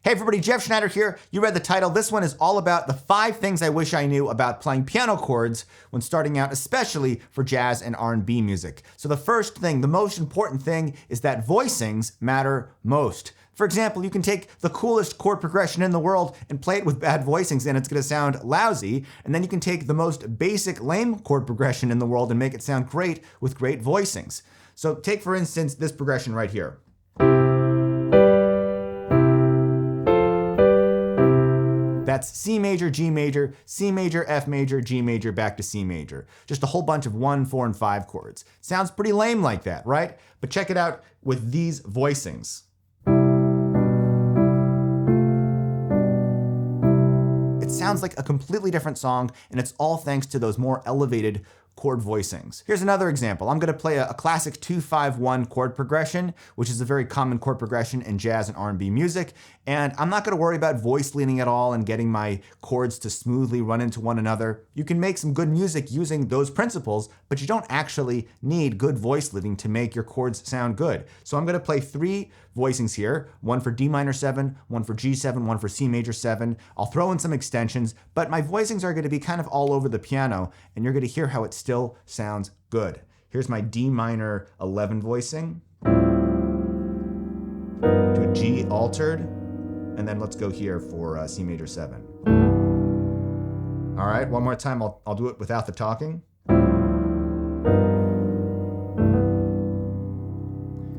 Hey everybody, Jeff Schneider here. You read the title. This one is all about the 5 things I wish I knew about playing piano chords when starting out, especially for jazz and R&B music. So the first thing, the most important thing, is that voicings matter most. For example, you can take the coolest chord progression in the world and play it with bad voicings and it's going to sound lousy. And then you can take the most basic lame chord progression in the world and make it sound great with great voicings. So take, for instance, this progression right here. That's C major, G major, C major, F major, G major, back to C major. Just a whole bunch of 1, 4, and 5 chords. Sounds pretty lame like that, right? But check it out with these voicings. It sounds like a completely different song, and it's all thanks to those more elevated chord voicings. Here's another example. I'm going to play a classic 2-5-1 chord progression, which is a very common chord progression in jazz and R&B music. And I'm not going to worry about voice leading at all and getting my chords to smoothly run into one another. You can make some good music using those principles, but you don't actually need good voice leading to make your chords sound good. So I'm going to play 3 voicings here, one for D minor 7, one for G7, one for C major 7. I'll throw in some extensions, but my voicings are going to be kind of all over the piano, and you're going to hear how it still sounds good. Here's my D minor 11 voicing, to a G altered, and then let's go here for C major 7. All right, one more time, I'll do it without the talking.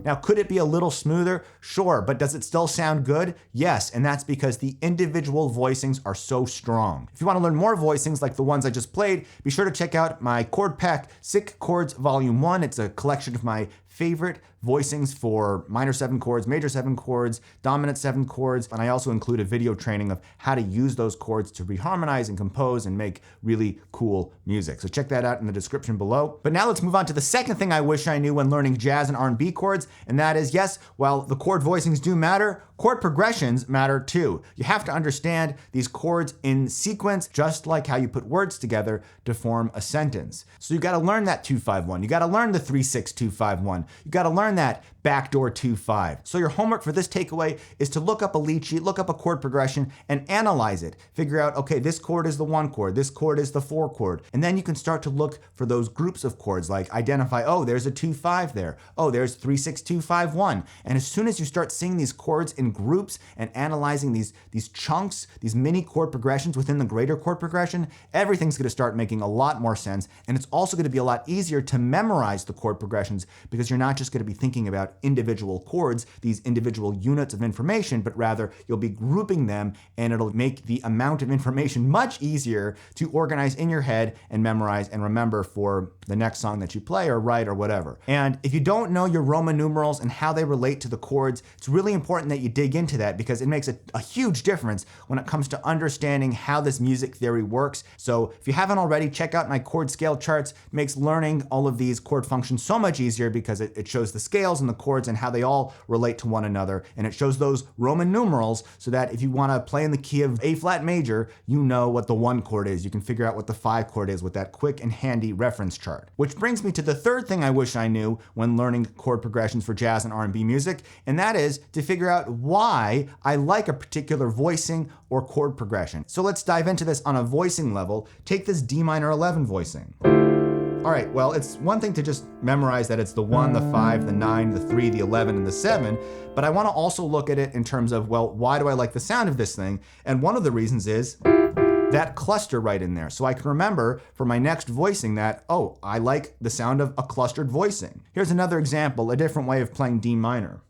Now, could it be a little smoother? Sure, but does it still sound good? Yes, and that's because the individual voicings are so strong. If you want to learn more voicings like the ones I just played, be sure to check out my chord pack, Sick Chords Volume 1. It's a collection of my favorite voicings for minor 7 chords, major 7 chords, dominant 7 chords, and I also include a video training of how to use those chords to reharmonize and compose and make really cool music. So check that out in the description below. But now let's move on to the second thing I wish I knew when learning jazz and R&B chords, and that is, yes, while the chord voicings do matter, chord progressions matter too. You have to understand these chords in sequence, just like how you put words together to form a sentence. So you gotta learn that 2-5-1. You gotta learn the 3-6-2-5-1. You gotta learn that backdoor 2-5. So your homework for this takeaway is to look up a lead sheet, look up a chord progression, and analyze it. Figure out, okay, this chord is the 1 chord, this chord is the 4 chord. And then you can start to look for those groups of chords, like identify, oh, there's a 2-5 there. Oh, there's 3-6-2-5-1. And as soon as you start seeing these chords in groups and analyzing these chunks, these mini chord progressions within the greater chord progression, everything's gonna start making a lot more sense. And it's also gonna be a lot easier to memorize the chord progressions because you're not just gonna be thinking about individual chords, these individual units of information, but rather you'll be grouping them, and it'll make the amount of information much easier to organize in your head and memorize and remember for the next song that you play or write or whatever. And if you don't know your Roman numerals and how they relate to the chords, it's really important that you dig into that because it makes a huge difference when it comes to understanding how this music theory works. So if you haven't already, check out my chord scale charts. It makes learning all of these chord functions so much easier because it shows the scales and the chords and how they all relate to one another. And it shows those Roman numerals so that if you want to play in the key of A flat major, you know what the 1 chord is. You can figure out what the 5 chord is with that quick and handy reference chart. Which brings me to the third thing I wish I knew when learning chord progressions for jazz and R&B music, and that is to figure out why I like a particular voicing or chord progression. So let's dive into this on a voicing level. Take this D minor 11 voicing. All right, well, it's one thing to just memorize that it's the 1, the 5, the 9, the 3, the 11, and the 7, but I want to also look at it in terms of, well, why do I like the sound of this thing? And one of the reasons is that cluster right in there. So I can remember for my next voicing that, oh, I like the sound of a clustered voicing. Here's another example, a different way of playing D minor.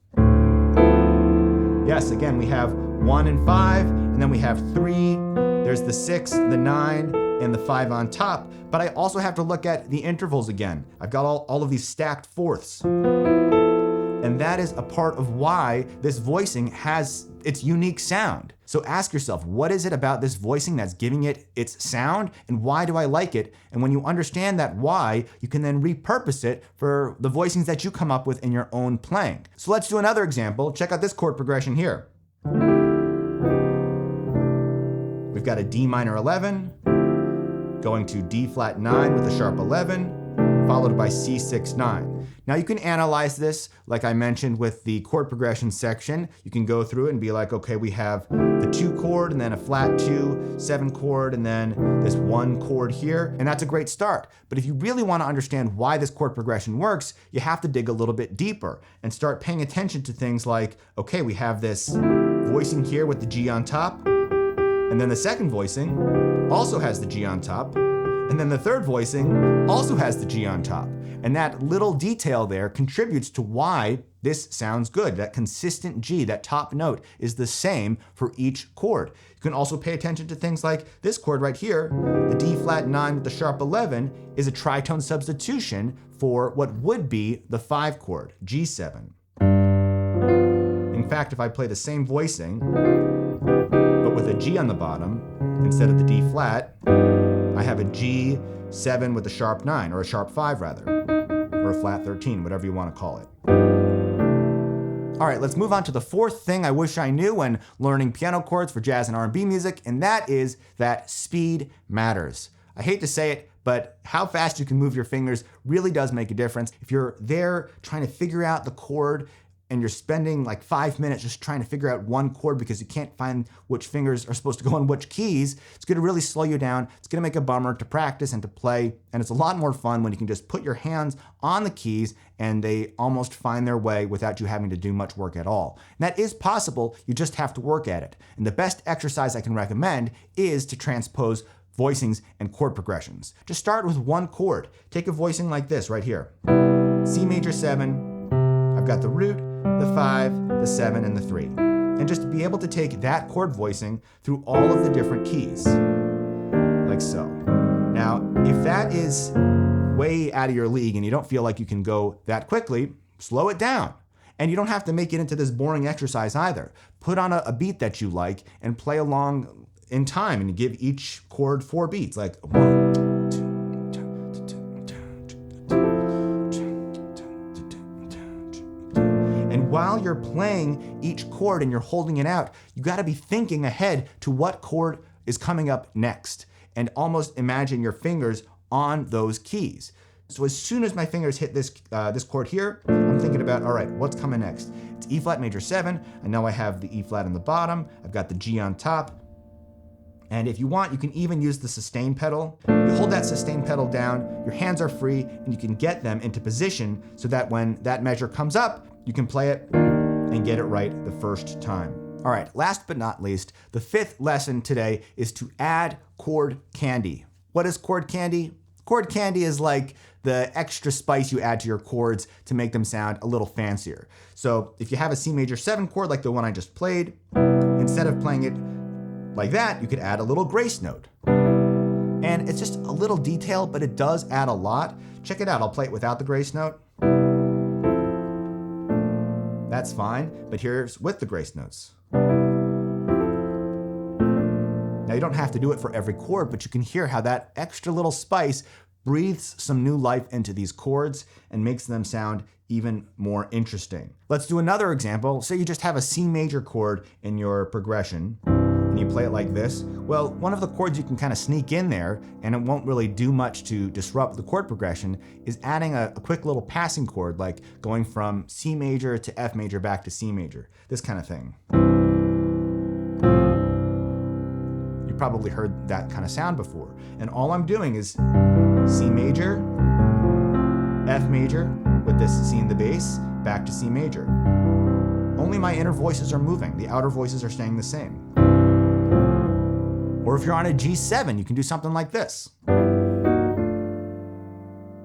Yes, again, we have 1 and 5, and then we have 3, there's the 6, the 9, and the 5 on top, but I also have to look at the intervals again. I've got all of these stacked fourths. And that is a part of why this voicing has its unique sound. So ask yourself, what is it about this voicing that's giving it its sound, and why do I like it? And when you understand that why, you can then repurpose it for the voicings that you come up with in your own playing. So let's do another example. Check out this chord progression here. We've got a D minor 11, going to D flat 9 with a sharp 11, followed by C6-9. Now you can analyze this, like I mentioned with the chord progression section. You can go through it and be like, okay, we have the 2 chord and then a flat 2, 7 chord, and then this 1 chord here, and that's a great start. But if you really want to understand why this chord progression works, you have to dig a little bit deeper and start paying attention to things like, okay, we have this voicing here with the G on top, and then the second voicing also has the G on top, and then the third voicing also has the G on top. And that little detail there contributes to why this sounds good. That consistent G, that top note, is the same for each chord. You can also pay attention to things like this chord right here, the D flat 9 with the sharp 11, is a tritone substitution for what would be the 5 chord, G7. In fact, if I play the same voicing, but with a G on the bottom, instead of the D flat, I have a G7 with a sharp 9, or a sharp 5 rather, or a flat 13, whatever you want to call it. All right, let's move on to the fourth thing I wish I knew when learning piano chords for jazz and R&B music, and that is that speed matters. I hate to say it, but how fast you can move your fingers really does make a difference. If you're there trying to figure out the chord and you're spending like 5 minutes just trying to figure out one chord because you can't find which fingers are supposed to go on which keys, it's gonna really slow you down. It's gonna make a bummer to practice and to play, and it's a lot more fun when you can just put your hands on the keys and they almost find their way without you having to do much work at all. And that is possible, you just have to work at it. And the best exercise I can recommend is to transpose voicings and chord progressions. Just start with one chord. Take a voicing like this right here. C major 7, I've got the root, the 5, the 7, and the 3. And just be able to take that chord voicing through all of the different keys, like so. Now, if that is way out of your league and you don't feel like you can go that quickly, slow it down. And you don't have to make it into this boring exercise either. Put on a beat that you like and play along in time and give each chord 4 beats, like 1, 2. And while you're playing each chord and you're holding it out, you gotta be thinking ahead to what chord is coming up next and almost imagine your fingers on those keys. So as soon as my fingers hit this chord here, I'm thinking about, all right, what's coming next? It's E flat major 7. I know I have the E flat on the bottom. I've got the G on top. And if you want, you can even use the sustain pedal. You hold that sustain pedal down, your hands are free, and you can get them into position so that when that measure comes up, you can play it and get it right the first time. All right, last but not least, the 5th lesson today is to add chord candy. What is chord candy? Chord candy is like the extra spice you add to your chords to make them sound a little fancier. So if you have a C major 7 chord like the one I just played, instead of playing it like that, you could add a little grace note. And it's just a little detail, but it does add a lot. Check it out, I'll play it without the grace note. That's fine, but here's with the grace notes. Now you don't have to do it for every chord, but you can hear how that extra little spice breathes some new life into these chords and makes them sound even more interesting. Let's do another example. Say you just have a C major chord in your progression, and you play it like this. Well, one of the chords you can kind of sneak in there, and it won't really do much to disrupt the chord progression, is adding a quick little passing chord, like going from C major to F major back to C major, this kind of thing. You probably heard that kind of sound before. And all I'm doing is C major, F major, with this C in the bass, back to C major. Only my inner voices are moving, the outer voices are staying the same. Or if you're on a G7, you can do something like this.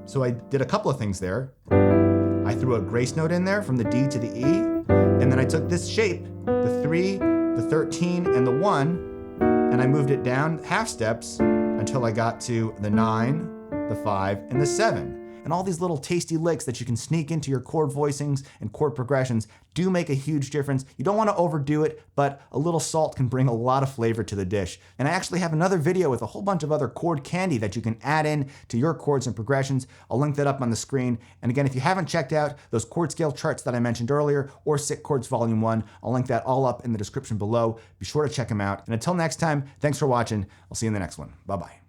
So I did a couple of things there. I threw a grace note in there from the D to the E, and then I took this shape, the 3, the 13, and the 1, and I moved it down half steps until I got to the 9, the 5, and the 7. And all these little tasty licks that you can sneak into your chord voicings and chord progressions do make a huge difference. You don't want to overdo it, but a little salt can bring a lot of flavor to the dish. And I actually have another video with a whole bunch of other chord candy that you can add in to your chords and progressions. I'll link that up on the screen. And again, if you haven't checked out those chord scale charts that I mentioned earlier, or Sick Chords Volume 1, I'll link that all up in the description below. Be sure to check them out. And until next time, thanks for watching. I'll see you in the next one. Bye-bye.